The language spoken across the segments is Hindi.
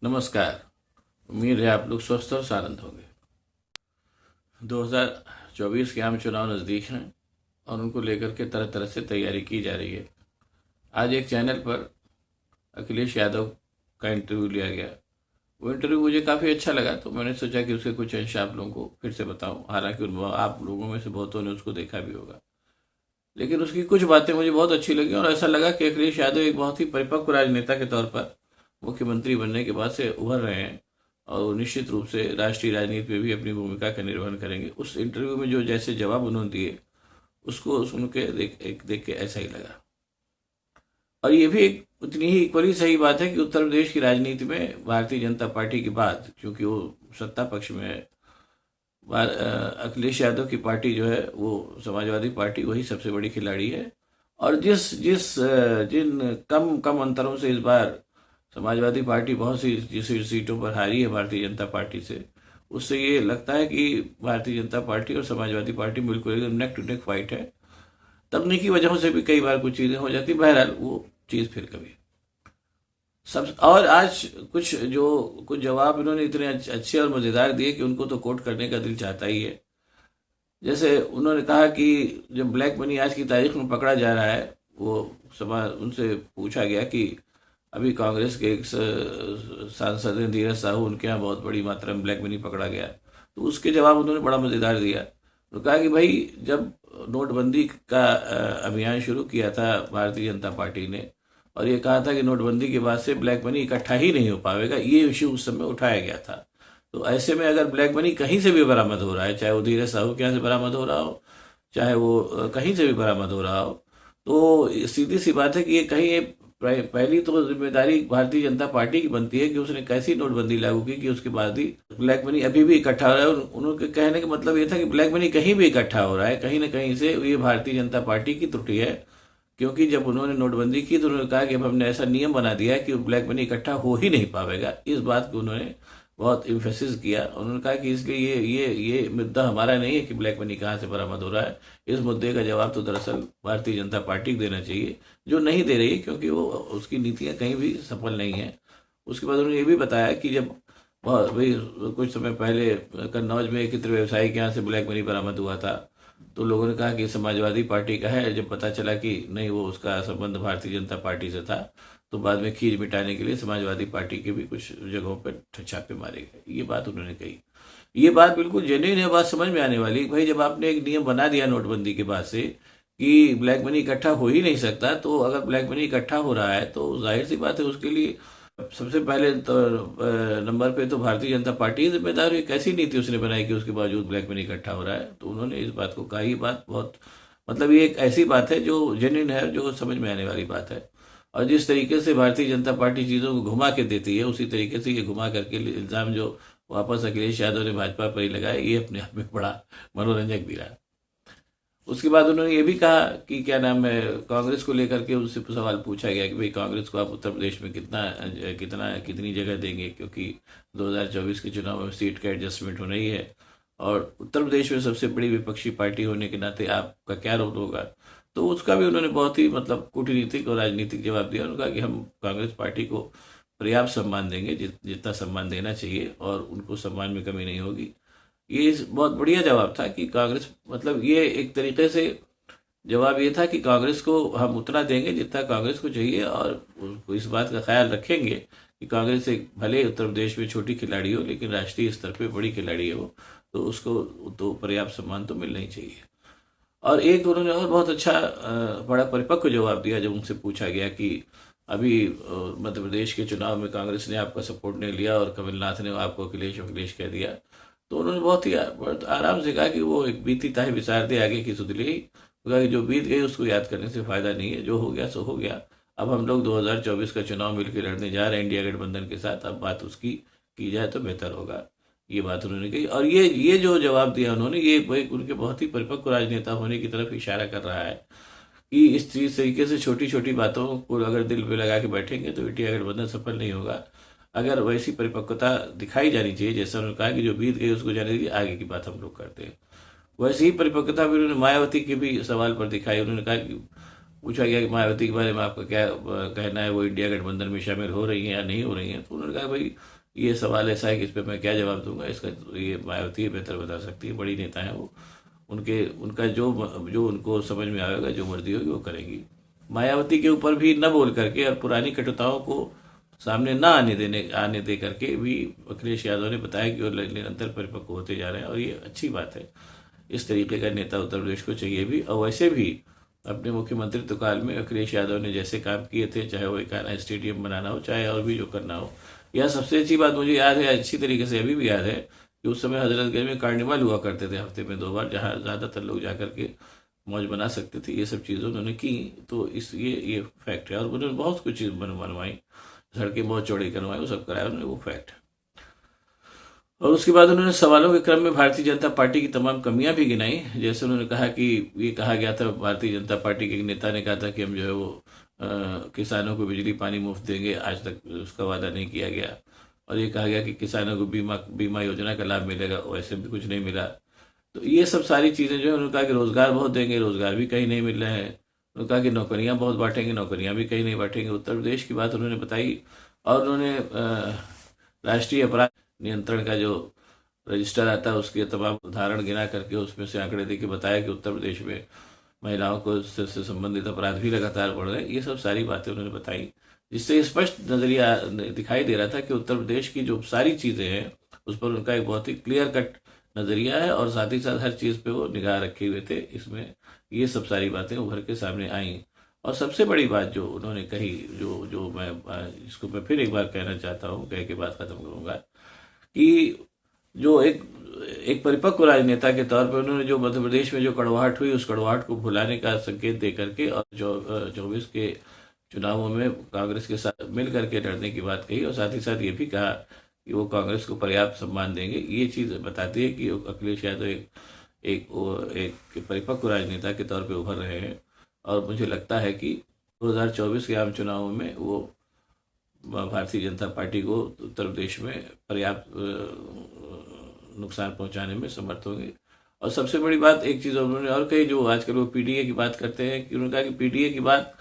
नमस्कार। उम्मीद है आप लोग स्वस्थ और आनंद होंगे। 2024 के आम चुनाव नज़दीक हैं और उनको लेकर के तरह तरह से तैयारी की जा रही है। आज एक चैनल पर अखिलेश यादव का इंटरव्यू लिया गया। वो इंटरव्यू मुझे काफ़ी अच्छा लगा, तो मैंने सोचा कि उसके कुछ अंश आप लोगों को फिर से बताऊं। हालांकि आप लोगों में से बहुतों ने उसको देखा भी होगा, लेकिन उसकी कुछ बातें मुझे बहुत अच्छी लगी और ऐसा लगा कि अखिलेश यादव एक बहुत ही परिपक्व राजनेता के तौर पर मुख्यमंत्री बनने के बाद से उभर रहे हैं और वो निश्चित रूप से राष्ट्रीय राजनीति में भी अपनी भूमिका का निर्वहन करेंगे। उस इंटरव्यू में जो जैसे जवाब उन्होंने दिए, उसको सुन के देख के ऐसा ही लगा। और ये भी एक उतनी ही इक्वली सही बात है कि उत्तर प्रदेश की राजनीति में भारतीय जनता पार्टी के बाद, क्योंकि वो सत्ता पक्ष में है, अखिलेश यादव की पार्टी जो है वो समाजवादी पार्टी वही सबसे बड़ी खिलाड़ी है। और जिस जिस जिन कम कम अंतरों से इस बार समाजवादी पार्टी बहुत सी जिस सीटों पर हारी है भारतीय जनता पार्टी से, उससे ये लगता है कि भारतीय जनता पार्टी और समाजवादी पार्टी बिल्कुल एकदम नेक टू नेक फाइट है। तकनीकी वजहों से भी कई बार कुछ चीज़ें हो जाती, बहरहाल वो चीज़ फिर कभी सब। और आज कुछ जवाब इन्होंने इतने अच्छे और मज़ेदार दिए कि उनको तो कोट करने का दिल चाहता ही है। जैसे उन्होंने कहा कि जब ब्लैक मनी आज की तारीख में पकड़ा जा रहा है, वो उनसे पूछा गया कि अभी कांग्रेस के एक सांसद हैं धीरज साहू, उनके यहाँ बहुत बड़ी मात्रा में ब्लैक मनी पकड़ा गया, तो उसके जवाब उन्होंने बड़ा मज़ेदार दिया। तो कहा कि भाई, जब नोटबंदी का अभियान शुरू किया था भारतीय जनता पार्टी ने, और ये कहा था कि नोटबंदी के बाद से ब्लैक मनी इकट्ठा ही नहीं हो पाएगा, ये इश्यू उस समय उठाया गया था। तो ऐसे में अगर ब्लैक मनी कहीं से भी बरामद हो रहा है, चाहे वो धीरज साहू के यहाँ से बरामद हो रहा हो, चाहे वो कहीं से भी बरामद हो रहा हो, तो सीधी सी बात है कि ये कहीं पहली तो जिम्मेदारी भारतीय जनता पार्टी की बनती है कि उसने कैसी नोटबंदी लागू की कि उसके बाद ही ब्लैक मनी अभी भी इकट्ठा हो रहा है। उनके कहने का मतलब ये था कि ब्लैक मनी कहीं भी इकट्ठा हो रहा है, कहीं ना कहीं से ये भारतीय जनता पार्टी की त्रुटि है। क्योंकि जब उन्होंने नोटबंदी की तो उन्होंने कहा कि अब हमने ऐसा नियम बना दिया है कि ब्लैक मनी इकट्ठा हो ही नहीं पाएगा। इस बात को उन्होंने बहुत इम्फेसिस किया। उन्होंने कहा कि इसलिए ये मुद्दा हमारा नहीं है कि ब्लैक मनी कहाँ से बरामद हो रहा है। इस मुद्दे का जवाब तो दरअसल भारतीय जनता पार्टी को देना चाहिए, जो नहीं दे रही है, क्योंकि वो उसकी नीतियाँ कहीं भी सफल नहीं है। उसके बाद उन्होंने ये भी बताया कि जब भाई कुछ समय पहले कन्नौज में एक इत्र व्यवसायी के यहाँ से ब्लैक मनी बरामद हुआ था, तो लोगों ने कहा कि समाजवादी पार्टी का है। जब पता चला कि नहीं, वो उसका संबंध भारतीय जनता पार्टी से था, तो बाद में खींच मिटाने के लिए समाजवादी पार्टी के भी कुछ जगहों पर छापे मारे गए। ये बात उन्होंने कही। ये बात बिल्कुल जेन्युइन है, बात समझ में आने वाली। भाई, जब आपने एक नियम बना दिया नोटबंदी के बाद से कि ब्लैक मनी इकट्ठा हो ही नहीं सकता, तो अगर ब्लैक मनी इकट्ठा हो रहा है तो जाहिर सी बात है उसके लिए सबसे पहले तो नंबर पे तो भारतीय जनता पार्टी ही जिम्मेदार है। कैसी नीति उसने बनाई कि उसके बावजूद ब्लैक मनी इकट्ठा हो रहा है। तो उन्होंने इस बात को कहा। ये बात बहुत, मतलब ये एक ऐसी बात है जो जेन्युइन है, जो समझ में आने वाली बात है। और जिस तरीके से भारतीय जनता पार्टी चीज़ों को घुमा के देती है, उसी तरीके से ये घुमा करके इल्ज़ाम जो वापस अखिलेश यादव ने भाजपा पर ही लगाया, ये अपने आप में बड़ा मनोरंजक भी रहा। उसके बाद उन्होंने ये भी कहा कि क्या नाम है, कांग्रेस को लेकर के उससे सवाल पूछा गया कि भाई, कांग्रेस को आप उत्तर प्रदेश में कितनी जगह देंगे, क्योंकि 2024 के चुनाव में सीट का एडजस्टमेंट होना ही है, और उत्तर प्रदेश में सबसे बड़ी विपक्षी पार्टी होने के नाते आपका क्या रोल होगा। तो उसका भी उन्होंने बहुत ही मतलब कूटनीतिक और राजनीतिक जवाब दिया। उन्होंने कहा कि हम कांग्रेस पार्टी को पर्याप्त सम्मान देंगे, जितना सम्मान देना चाहिए, और उनको सम्मान में कमी नहीं होगी। ये बहुत बढ़िया जवाब था कि कांग्रेस, मतलब ये एक तरीके से जवाब ये था कि कांग्रेस को हम उतना देंगे जितना कांग्रेस को चाहिए, और उसको इस बात का ख्याल रखेंगे कि कांग्रेस एक भले उत्तर प्रदेश में छोटी खिलाड़ी हो, लेकिन राष्ट्रीय स्तर पे बड़ी खिलाड़ी है वो, तो उसको तो पर्याप्त सम्मान तो मिलना ही चाहिए। और एक उन्होंने और बहुत अच्छा बड़ा परिपक्व जवाब दिया जब उनसे पूछा गया कि अभी मध्य प्रदेश के चुनाव में कांग्रेस ने आपका सपोर्ट नहीं लिया और कमलनाथ ने आपको अखिलेश अखिलेश कह दिया। तो उन्होंने बहुत आराम से कहा कि वो एक बीती ताही विचार दे आगे की सुधली ही। कहा कि जो बीत गई उसको याद करने से फायदा नहीं है, जो हो गया सो हो गया। अब हम लोग 2024 का चुनाव मिलकर लड़ने जा रहे हैं इंडिया गठबंधन के साथ। अब बात उसकी की जाए तो बेहतर होगा। ये बात उन्होंने कही। और ये जो जवाब दिया उन्होंने, ये उनके बहुत ही परिपक्व राजनेता होने की तरफ इशारा कर रहा है कि इस चीज तरीके से छोटी छोटी बातों को अगर दिल पे लगा के बैठेंगे तो इंडिया गठबंधन सफल नहीं होगा। अगर वैसी परिपक्वता दिखाई जानी चाहिए, जैसा उन्होंने कहा कि जो बीत गई उसको जाने दीजिए, आगे की बात हम लोग करते हैं, वैसे ही परिपक्वता भी उन्होंने मायावती के भी सवाल पर दिखाई। उन्होंने कहा कि पूछा गया कि मायावती के बारे में आपका क्या कहना है, वो इंडिया गठबंधन में शामिल हो रही हैं या नहीं हो रही हैं, तो उन्होंने कहा भाई ये सवाल ऐसा है कि इस पर मैं क्या जवाब दूंगा, इसका तो ये मायावती बेहतर बता सकती है, बड़ी नेता है वो, उनके उनका जो जो उनको समझ में आएगा, जो मर्जी होगी वो करेंगी। मायावती के ऊपर भी न बोल करके और पुरानी कटुताओं को सामने ना आने दे करके भी अखिलेश यादव ने बताया कि वो निरंतर परिपक्व होते जा रहे हैं, और ये अच्छी बात है। इस तरीके का नेता उत्तर प्रदेश को चाहिए भी। और वैसे भी अपने मुख्यमंत्रित्व काल में अखिलेश यादव ने जैसे काम किए थे, चाहे वो एकाना स्टेडियम बनाना हो, चाहे और भी जो करना हो, यह सबसे अच्छी बात मुझे याद है, अच्छी तरीके से अभी भी याद है कि उस समय हजरतगंज में कार्निवल हुआ करते थे हफ्ते में 2 बार, जहाँ ज़्यादातर लोग जा करके मौज बना सकते थे। ये सब चीज़ें उन्होंने की, तो इस ये फैक्ट है। और उन्होंने बहुत कुछ चीज़ बनवाई, सड़कें बहुत चौड़ी करवाई, वो सब कराया उन्होंने, वो फैक्ट है। और उसके बाद उन्होंने सवालों के क्रम में भारतीय जनता पार्टी की तमाम कमियां भी गिनाई। जैसे उन्होंने कहा कि ये कहा गया था, भारतीय जनता पार्टी के एक नेता ने कहा था कि हम जो है वो किसानों को बिजली पानी मुफ्त देंगे, आज तक उसका वादा नहीं किया गया। और ये कहा गया कि किसानों को बीमा बीमा योजना का लाभ मिलेगा, वैसे भी कुछ नहीं मिला। तो ये सब सारी चीज़ें जो है, उन्होंने कहा कि रोज़गार बहुत देंगे, रोज़गार भी कहीं नहीं मिल रहे हैं। उन्होंने कहा कि नौकरियां बहुत बांटेंगे, नौकरियां भी कहीं नहीं बांटेंगे। उत्तर प्रदेश की बात उन्होंने बताई। और उन्होंने राष्ट्रीय अपराध नियंत्रण का जो रजिस्टर आता है उसके तमाम उदाहरण गिना करके उसमें से आंकड़े दे के बताया कि उत्तर प्रदेश में महिलाओं को से संबंधित अपराध भी लगातार बढ़ रहे हैं। ये सब सारी बातें उन्होंने बताई, जिससे स्पष्ट नजरिया दिखाई दे रहा था कि उत्तर प्रदेश की जो सारी चीज़ें हैं उस पर उनका एक बहुत ही क्लियर कट नजरिया है, और साथ ही साथ हर चीज़ पे वो निगाह रखे हुए थे। इसमें ये सब सारी बातें उभर के सामने आई। और सबसे बड़ी बात जो उन्होंने कही, जो जो मैं इसको मैं फिर एक बार कहना चाहता हूँ, कह के बात खत्म करूँगा, कि जो एक परिपक्व राजनेता के तौर पर उन्होंने जो मध्य प्रदेश में जो कड़वाहट हुई, उस कड़वाहट को भुलाने का संकेत दे करके, और जो 24 के चुनावों में कांग्रेस के साथ मिल करके लड़ने की बात कही, और साथ ही साथ ये भी कहा कि वो कांग्रेस को पर्याप्त सम्मान देंगे। ये चीज़ बताती है कि अखिलेश यादव एक परिपक्व राजनेता के तौर पे उभर रहे हैं। और मुझे लगता है कि 2024 के आम चुनावों में वो भारतीय जनता पार्टी को उत्तर प्रदेश में पर्याप्त नुकसान पहुंचाने में समर्थ होंगे। और सबसे बड़ी बात एक चीज़ उन्होंने और कही, जो आजकल वो पीडीए की बात करते हैं, कि उन्होंने कहा कि पीडीए की बात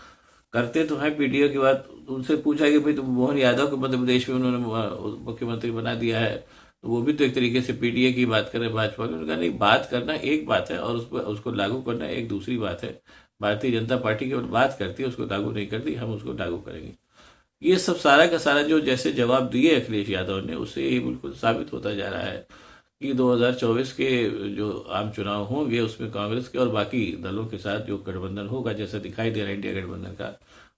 करते तो हैं, पीडीए की बात, उनसे पूछा कि भाई तो मोहन यादव को मध्य प्रदेश में उन्होंने मुख्यमंत्री बना दिया है, तो वो भी तो एक तरीके से पीडीए की बात करें भाजपा की। उन्होंने कहा नहीं, बात करना एक बात है और उसको लागू करना एक दूसरी बात है। भारतीय जनता पार्टी केवल बात करती है, उसको लागू नहीं करती, हम उसको लागू करेंगे। ये सब सारा का सारा जो जैसे जवाब दिए अखिलेश यादव ने, उससे ये बिल्कुल साबित होता जा रहा है कि 2024 के जो आम चुनाव होंगे उसमें कांग्रेस के और बाकी दलों के साथ जो गठबंधन होगा, जैसा दिखाई दे रहा है इंडिया गठबंधन का,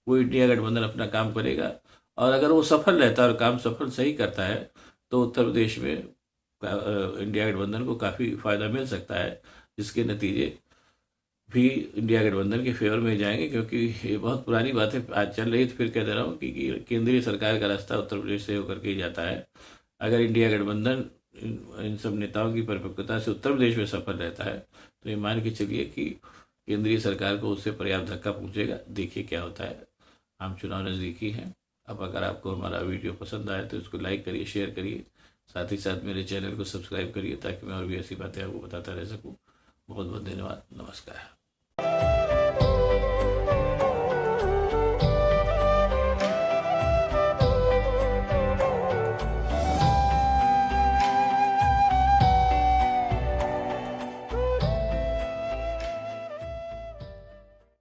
वो इंडिया गठबंधन अपना काम करेगा। और अगर वो सफल रहता है और काम सफल सही करता है, तो उत्तर प्रदेश में इंडिया गठबंधन को काफ़ी फायदा मिल सकता है, जिसके नतीजे भी इंडिया गठबंधन के फेवर में जाएंगे। क्योंकि ये बहुत पुरानी बात है, आज चल रही, तो फिर कह दे रहा हूँ कि केंद्रीय सरकार का रास्ता उत्तर प्रदेश से होकर के ही जाता है। अगर इंडिया गठबंधन इन सब नेताओं की परिपक्वता से उत्तर प्रदेश में सफल रहता है, तो ये मान के चलिए कि केंद्रीय सरकार को उससे पर्याप्त धक्का पहुंचेगा। देखिए क्या होता है। आम चुनाव नज़दीकी हैं। अब अगर आपको हमारा वीडियो पसंद आए तो इसको लाइक करिए, शेयर करिए, साथ ही साथ मेरे चैनल को सब्सक्राइब करिए, ताकि मैं और भी ऐसी बातें आपको बताता रह सकूँ। बहुत बहुत धन्यवाद। नमस्कार।